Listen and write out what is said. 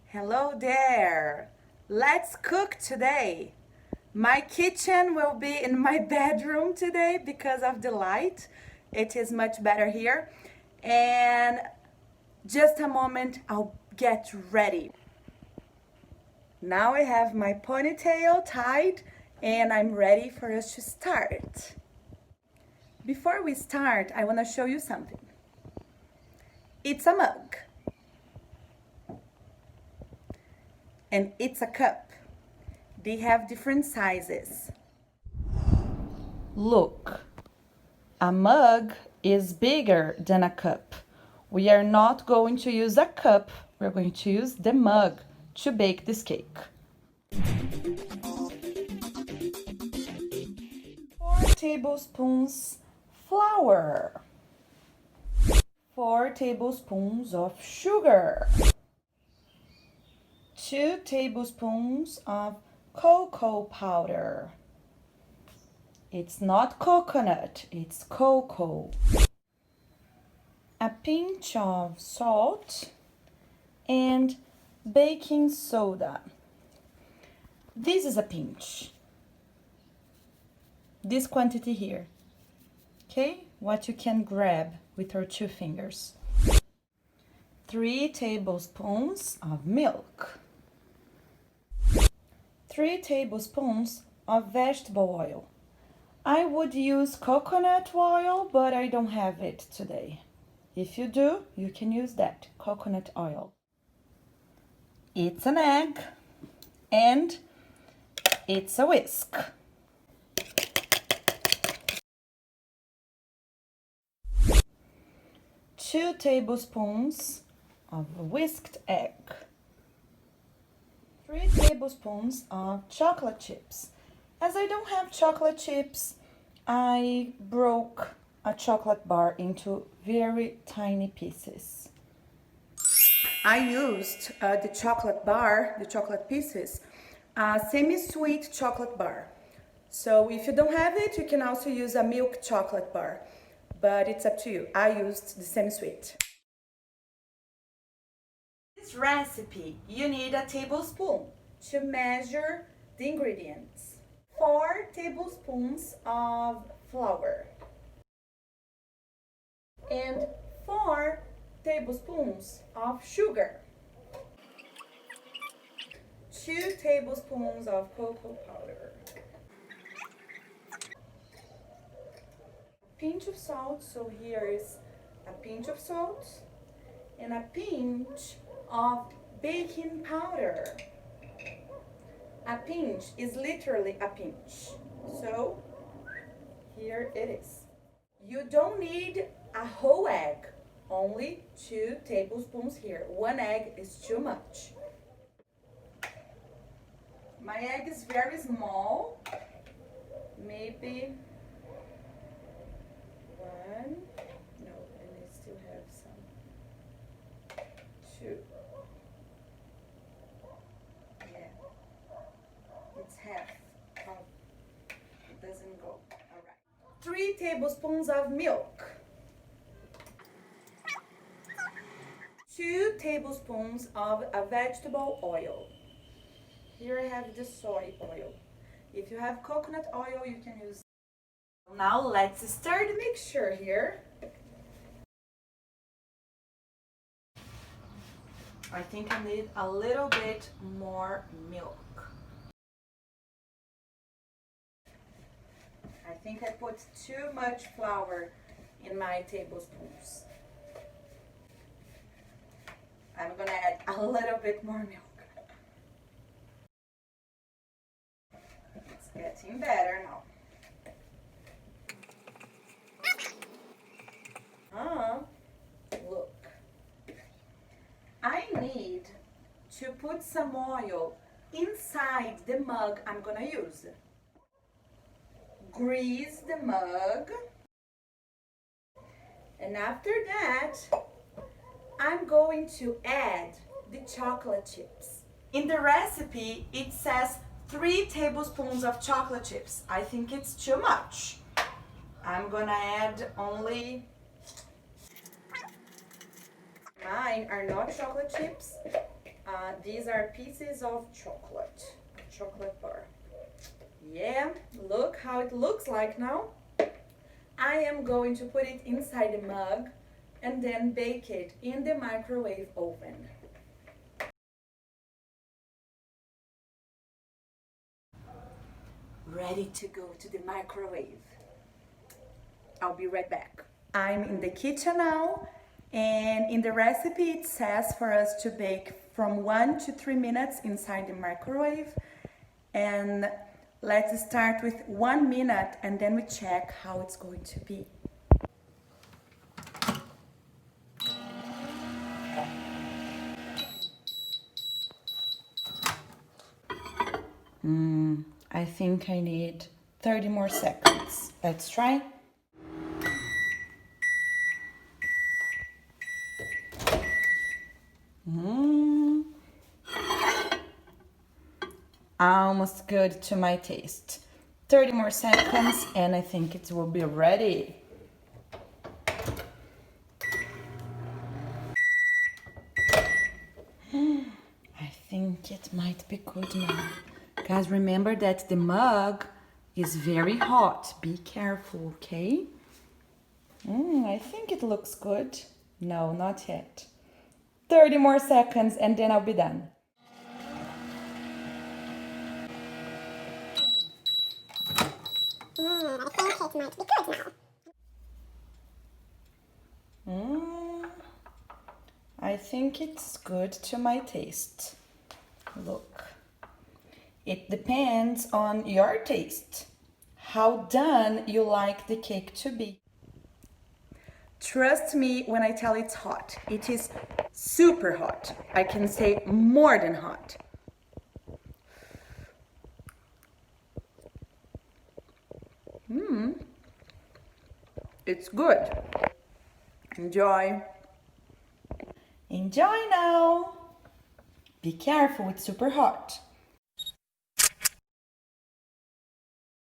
Hello there! Let's cook today! My kitchen will be in my bedroom today because of the light. It is much better here. And just a moment, I'll get ready. Now I have my ponytail tied and I'm ready for us to start. Before we start, I want to show you something. It's a mug. And it's a cup. They have different sizes. Look, a mug is bigger than a cup. We are not going to use a cup, we're going to use the mug to bake this cake. 4 tablespoons flour. 4 tablespoons of sugar. 2 tablespoons of cocoa powder. It's not coconut, it's cocoa. A pinch of salt and baking soda. This is a pinch. This quantity here. Okay? What you can grab with your 2 fingers. 3 tablespoons of milk. 3 tablespoons of vegetable oil. I would use coconut oil, but I don't have it today. If you do, you can use that, coconut oil. It's an egg, and it's a whisk. Two tablespoons of whisked egg. 3 tablespoons of chocolate chips. As I don't have chocolate chips, I broke a chocolate bar into very tiny pieces. I used the chocolate pieces, a semi-sweet chocolate bar. So if you don't have it, you can also use a milk chocolate bar, but it's up to you. I used the semi-sweet. This recipe, you need a tablespoon to measure the ingredients. 4 tablespoons of flour and 4 tablespoons of sugar. 2 tablespoons of cocoa powder. A pinch of salt, so here is a pinch of salt and a pinch of baking powder. A pinch is literally a pinch. So here it is. You don't need a whole egg, only 2 tablespoons here. 1 egg is too much. My egg is very small, maybe 1, no, and I still have some, 2. It's half of, it doesn't go, all right. 3 tablespoons of milk. 2 tablespoons of a vegetable oil. Here I have the soy oil. If you have coconut oil, you can use. Now let's stir the mixture here. I think I need a little bit more milk. I think I put too much flour in my tablespoons. I'm gonna add a little bit more milk. It's getting better now. Look. I need to put some oil inside the mug I'm gonna use. Grease the mug. And after that, I'm going to add the chocolate chips. In the recipe, it says 3 tablespoons of chocolate chips. I think it's too much. gonna add only, mine are not chocolate chips. These are pieces of chocolate bar. Yeah, look how it looks like now. I am going to put it inside the mug and then bake it in the microwave oven. Ready to go to the microwave. I'll be right back. I'm in the kitchen now, and in the recipe it says for us to bake from 1 to 3 minutes inside the microwave. And let's start with 1 minute and then we check how it's going to be. I think I need 30 more seconds. Let's try. Almost good to my taste. 30 more seconds and I think it will be ready. I think it might be good now. Guys, remember that the mug is very hot. Be careful, okay? I think it looks good. No, not yet. 30 more seconds and then I'll be done. I think it might be good now. I think it's good to my taste. Look. It depends on your taste. How done you like the cake to be. Trust me when I tell it's hot. It is super hot. I can say more than hot. It's good. Enjoy. Enjoy now. Be careful, it's super hot.